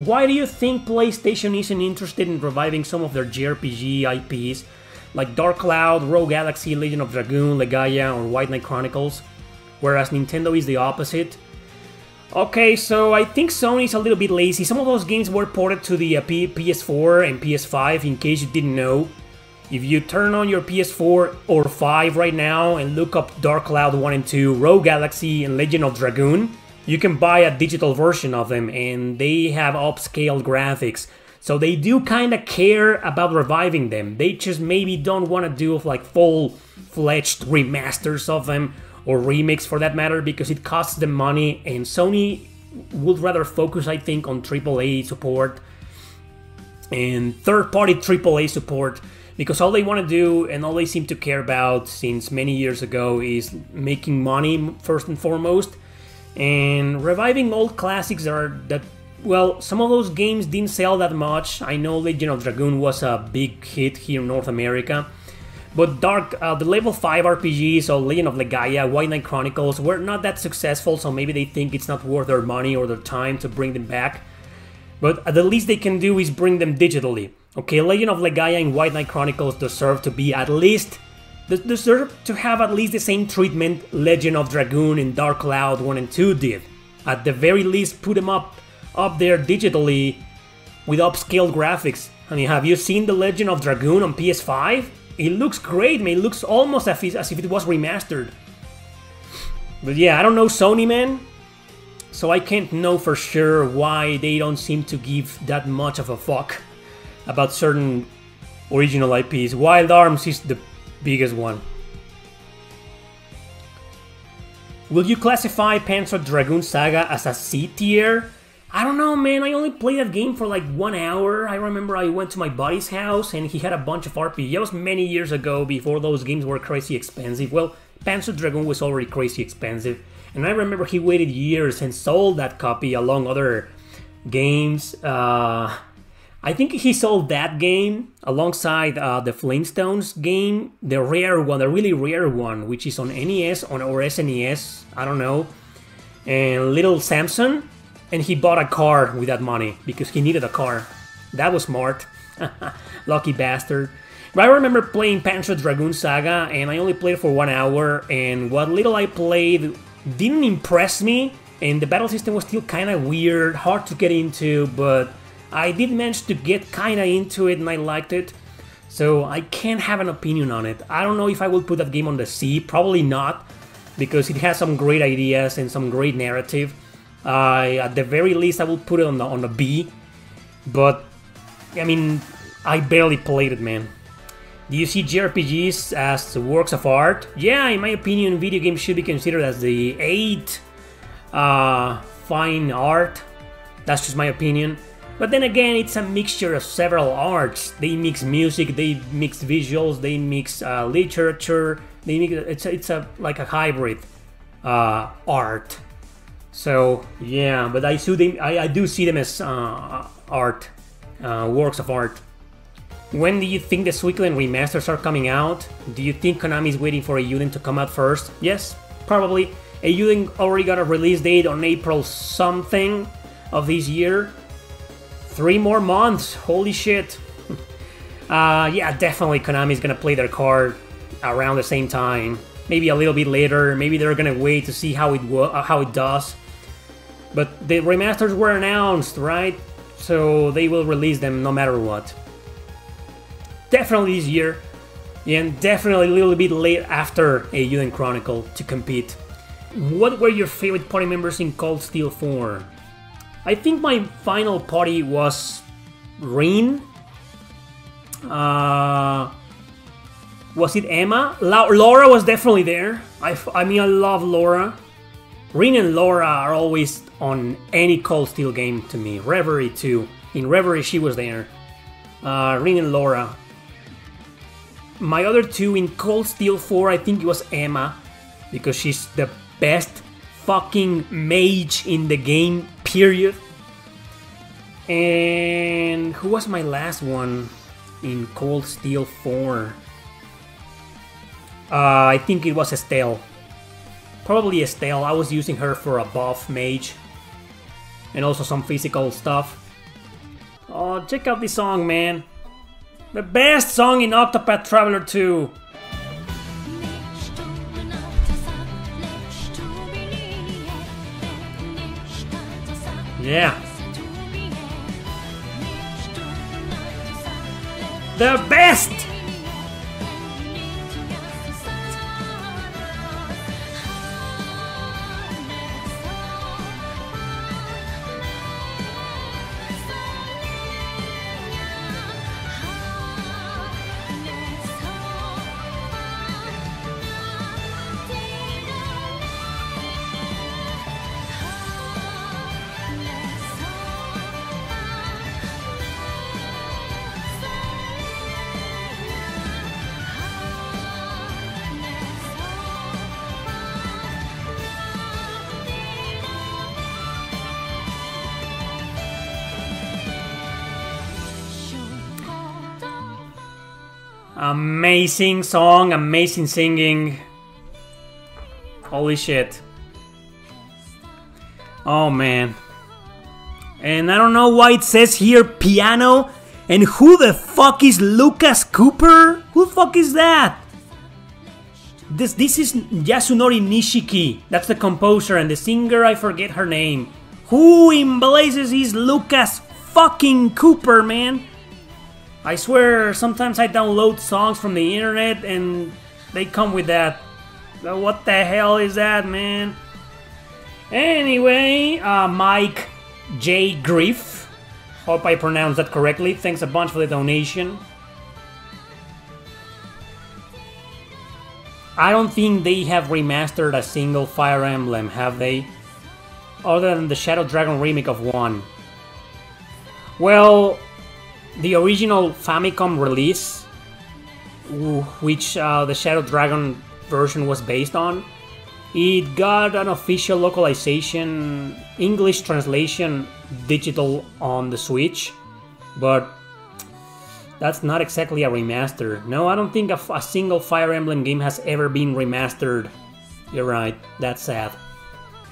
Why do you think PlayStation isn't interested in reviving some of their JRPG IPs, like Dark Cloud, Rogue Galaxy, Legend of Dragoon, Legaia, or White Knight Chronicles, whereas Nintendo is the opposite? Okay, so I think Sony's a little bit lazy. Some of those games were ported to the PS4 and PS5, in case you didn't know. If you turn on your PS4 or 5 right now and look up Dark Cloud 1 and 2, Rogue Galaxy, and Legend of Dragoon, you can buy a digital version of them, and they have upscaled graphics. So they do kind of care about reviving them. They just maybe don't want to do like full-fledged remasters of them, or remakes for that matter, because it costs them money, and Sony would rather focus, I think, on AAA support and third-party AAA support, because all they want to do and all they seem to care about since many years ago is making money first and foremost. And reviving old classics well, some of those games didn't sell that much. I know Legend of Dragoon was a big hit here in North America, but the level 5 RPGs, or Legend of Legaia, White Knight Chronicles, were not that successful, so maybe they think it's not worth their money or their time to bring them back. But the least they can do is bring them digitally. Okay, Legend of Legaia and White Knight Chronicles deserve to have at least the same treatment Legend of Dragoon and Dark Cloud 1 and 2 did. At the very least, put them up there digitally with upscaled graphics. I mean, have you seen the Legend of Dragoon on PS5? It looks great, man. It looks almost as if it was remastered. But yeah, I don't know Sony, man. So I can't know for sure why they don't seem to give that much of a fuck about certain original IPs. Wild Arms is the biggest one. Will you classify Panzer Dragoon Saga as a C tier? I don't know, man. I only played that game for like 1 hour. I remember I went to my buddy's house and he had a bunch of RPGs. That was many years ago, before those games were crazy expensive. Well, Panzer Dragoon was already crazy expensive, and I remember he waited years and sold that copy along other games. I think he sold that game alongside the Flintstones game, the rare one, the really rare one, which is on NES or SNES, I don't know, and Little Samson, and he bought a car with that money because he needed a car. That was smart. Lucky bastard. But I remember playing Panzer Dragoon Saga, and I only played it for 1 hour, and what little I played didn't impress me, and the battle system was still kind of weird, hard to get into, but I did manage to get kinda into it and I liked it, so I can't have an opinion on it. I don't know if I will put that game on the C, probably not, because it has some great ideas and some great narrative. At the very least I will put it on the B, but I mean, I barely played it, man. Do you see JRPGs as works of art? Yeah, in my opinion, video games should be considered as the 8th fine art. That's just my opinion. But then again, it's a mixture of several arts. They mix music, they mix visuals, they mix literature. They mix, it's like a hybrid art. So yeah, but I do see them as art, works of art. When do you think the Suikoden remasters are coming out? Do you think Konami is waiting for Eiyuden to come out first? Yes, probably. Eiyuden already got a release date on April something of this year. 3 more months, holy shit. Yeah, definitely Konami's gonna play their card around the same time. Maybe a little bit later, maybe they're gonna wait to see how it does. But the remasters were announced, right? So they will release them no matter what. Definitely this year, yeah, and definitely a little bit late after Eiyuden Chronicle to compete. What were your favorite party members in Cold Steel 4? I think my final party was Rin. Was it Emma? Laura was definitely there. I mean, I love Laura. Rin and Laura are always on any Cold Steel game to me. Reverie too. In Reverie she was there. Rin and Laura. My other two in Cold Steel 4, I think it was Emma, because she's the best fucking mage in the game, period. And who was my last one in Cold Steel 4? I think it was Estelle. Probably Estelle. I was using her for a buff mage and also some physical stuff. Oh, check out this song, man. The best song in Octopath Traveler 2. Yeah. The best! Amazing song, amazing singing. Holy shit. Oh man. And I don't know why it says here piano. And who the fuck is Lucas Cooper? Who the fuck is that? This is Yasunori Nishiki. That's the composer, and the singer, I forget her name. Who in blazes is Lucas fucking Cooper, man? I swear, sometimes I download songs from the internet and they come with that. What the hell is that, man? Anyway, Mike J. Griff. Hope I pronounced that correctly. Thanks a bunch for the donation. I don't think they have remastered a single Fire Emblem, have they? Other than the Shadow Dragon remake of 1. Well, the original Famicom release, which the Shadow Dragon version was based on, it got an official localization, English translation, digital on the Switch, but that's not exactly a remaster. No, I don't think a single Fire Emblem game has ever been remastered. You're right, that's sad.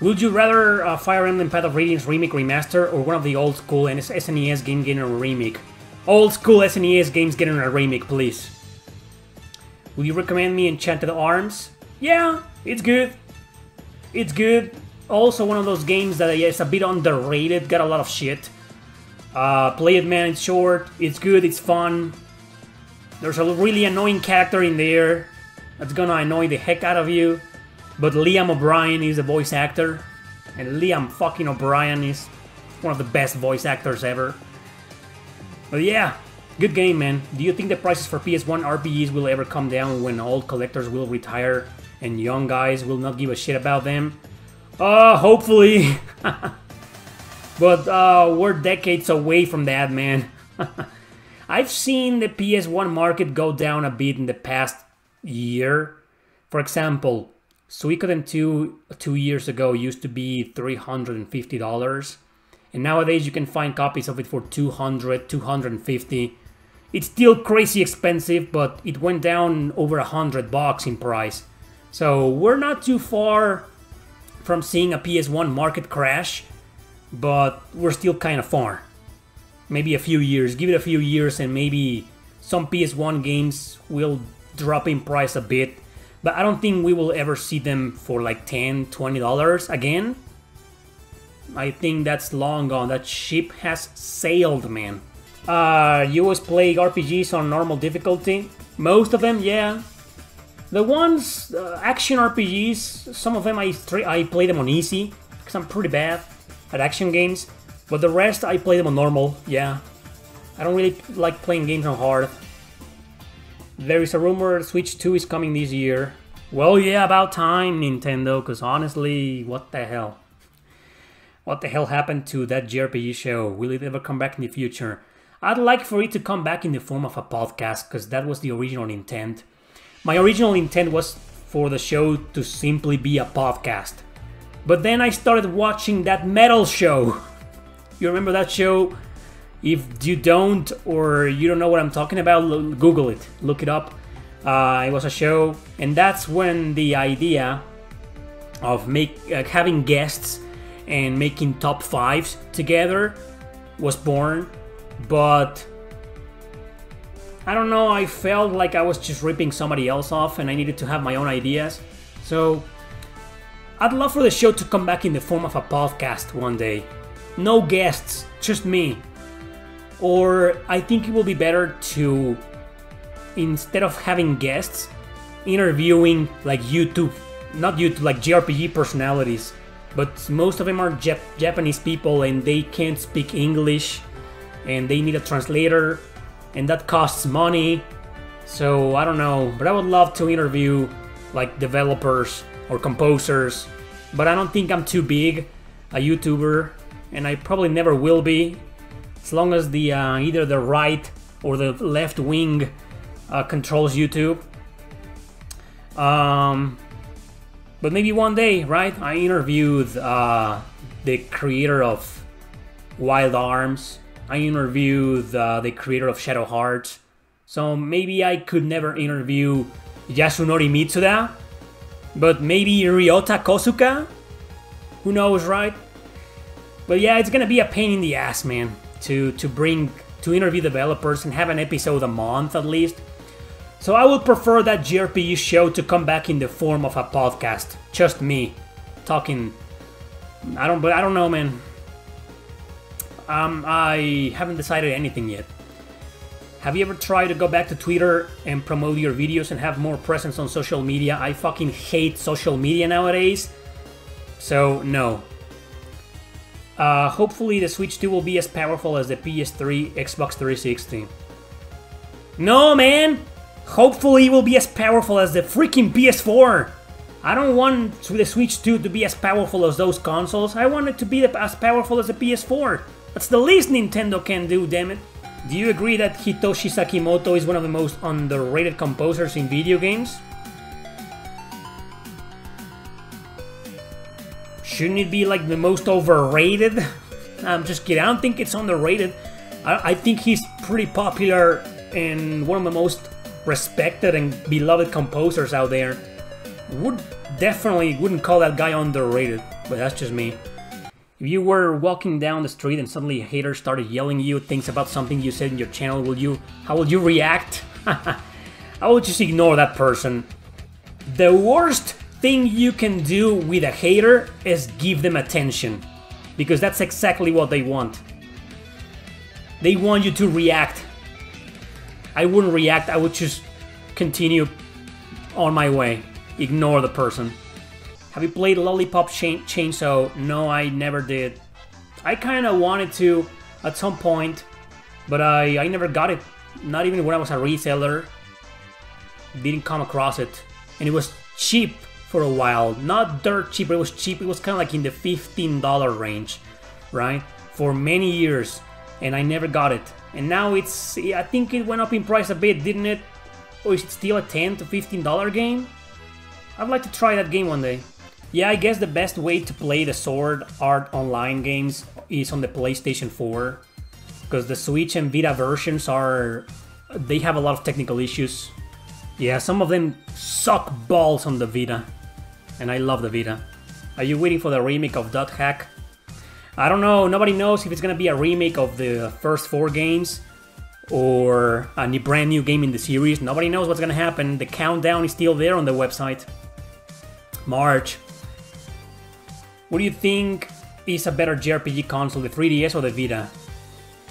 Would you rather Fire Emblem Path of Radiance remake remaster or one of the old school SNES game getting a remake? Old school SNES games getting a remake, please. Would you recommend me Enchanted Arms? Yeah, it's good. It's good. Also one of those games that is a bit underrated, got a lot of shit. Play it, man, it's short, it's good, it's fun. There's a really annoying character in there that's gonna annoy the heck out of you. But Liam O'Brien is the voice actor. And Liam fucking O'Brien is one of the best voice actors ever. But yeah, good game, man. Do you think the prices for PS1 RPGs will ever come down when old collectors will retire and young guys will not give a shit about them? Hopefully. But we're decades away from that, man. I've seen the PS1 market go down a bit in the past year. For example, Suikoden 2 years ago used to be $350. And nowadays you can find copies of it for $200, $250. It's still crazy expensive, but it went down over $100 in price. So we're not too far from seeing a PS1 market crash, but we're still kind of far. Maybe a few years, give it a few years and maybe some PS1 games will drop in price a bit. But I don't think we will ever see them for like $10, $20 again. I think that's long gone. That ship has sailed, man. You always play RPGs on normal difficulty? Most of them, yeah. The ones, action RPGs, some of them I play them on easy, because I'm pretty bad at action games. But the rest, I play them on normal, yeah. I don't really like playing games on hard. There is a rumor Switch 2 is coming this year. Well, yeah, about time, Nintendo, because honestly, what the hell? What the hell happened to that JRPG show? Will it ever come back in the future? I'd like for it to come back in the form of a podcast, because that was the original intent. My original intent was for the show to simply be a podcast. But then I started watching that metal show. You remember that show? If you don't, or you don't know what I'm talking about, Google it, look it up. It was a show, and that's when the idea of having guests and making top 5s together was born. but I don't know, I felt like I was just ripping somebody else off and I needed to have my own ideas. So I'd love for the show to come back in the form of a podcast one day. No guests, just me. Or I think it will be better to, instead of having guests, interviewing like YouTube, not YouTube, like JRPG personalities. But most of them are Japanese people and they can't speak English and they need a translator and that costs money. So I don't know, but I would love to interview like developers or composers, but I don't think I'm too big a YouTuber, and I probably never will be, as long as the either the right or the left wing controls YouTube. But maybe one day, right? I interviewed the creator of Wild Arms. I interviewed the creator of Shadow Hearts. So maybe I could never interview Yasunori Mitsuda, but maybe Ryota Kosuka? Who knows, right? But yeah, it's gonna be a pain in the ass, man, to interview developers and have an episode a month at least. So I would prefer that JRPG show to come back in the form of a podcast. Just me talking. I don't know, man. I haven't decided anything yet. Have you ever tried to go back to Twitter and promote your videos and have more presence on social media? I fucking hate social media nowadays. So, no. Hopefully the Switch 2 will be as powerful as the PS3, Xbox 360. No, man! Hopefully it will be as powerful as the freaking PS4! I don't want the Switch 2 to be as powerful as those consoles. I want it to be as powerful as the PS4. That's the least Nintendo can do, damn it. Do you agree that Hitoshi Sakimoto is one of the most underrated composers in video games? Shouldn't it be like the most overrated? I'm just kidding, I don't think it's underrated. I think he's pretty popular and one of the most respected and beloved composers out there. Definitely wouldn't call that guy underrated, but that's just me. If you were walking down the street and suddenly a hater started yelling you things about something you said in your channel, how would you react? I would just ignore that person. The worst thing you can do with a hater is give them attention, because that's exactly what they want. They want you to react. I wouldn't react, I would just continue on my way. Ignore the person. Have you played Lollipop Chainsaw? No, I never did. I kinda wanted to at some point, but I never got it. Not even when I was a reseller. Didn't come across it. And it was cheap for a while. Not dirt cheap, but it was cheap. It was kinda like in the $15 range, right? For many years. And I never got it. And now it's, I think it went up in price a bit, didn't it? Or is it still a $10 to $15 game? I'd like to try that game one day. Yeah, I guess the best way to play the Sword Art Online games is on the PlayStation 4. Because the Switch and Vita versions they have a lot of technical issues. Yeah, some of them suck balls on the Vita. And I love the Vita. Are you waiting for the remake of Dot Hack? I don't know, nobody knows if it's gonna be a remake of the first 4 games or a brand new game in the series. Nobody knows what's gonna happen. The countdown is still there on the website. March. What do you think is a better JRPG console, the 3DS or the Vita?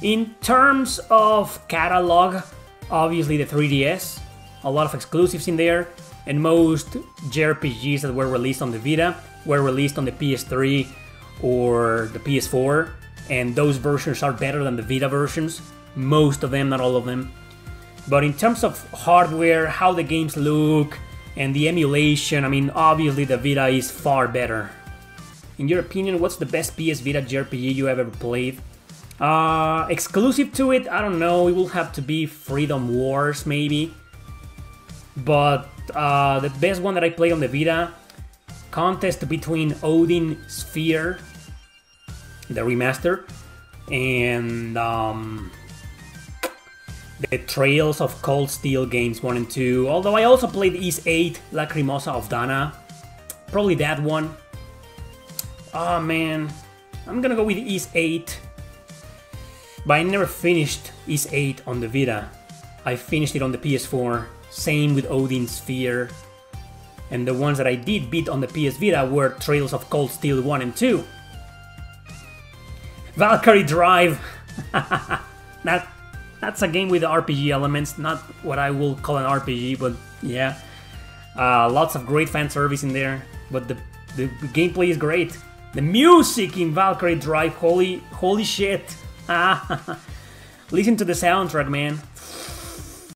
In terms of catalog, obviously the 3DS. A lot of exclusives in there, and most JRPGs that were released on the Vita were released on the PS3 or the PS4, and those versions are better than the Vita versions. Most of them, not all of them. But in terms of hardware, how the games look, and the emulation, I mean, obviously the Vita is far better. In your opinion, what's the best PS Vita JRPG you have ever played? Exclusive to it, I don't know, it will have to be Freedom Wars, maybe. But the best one that I played on the Vita, contest between Odin Sphere, the remaster, and the Trails of Cold Steel games 1 and 2. Although I also played Ys 8, Lacrimosa of Dana. Probably that one. Oh man, I'm gonna go with Ys 8. But I never finished Ys 8 on the Vita. I finished it on the PS4, same with Odin's Sphere. And the ones that I did beat on the PS Vita were Trails of Cold Steel 1 and 2. Valkyrie Drive! That's a game with RPG elements, not what I will call an RPG, but yeah. Lots of great fan service in there, but the gameplay is great. The music in Valkyrie Drive, holy shit! Listen to the soundtrack, man.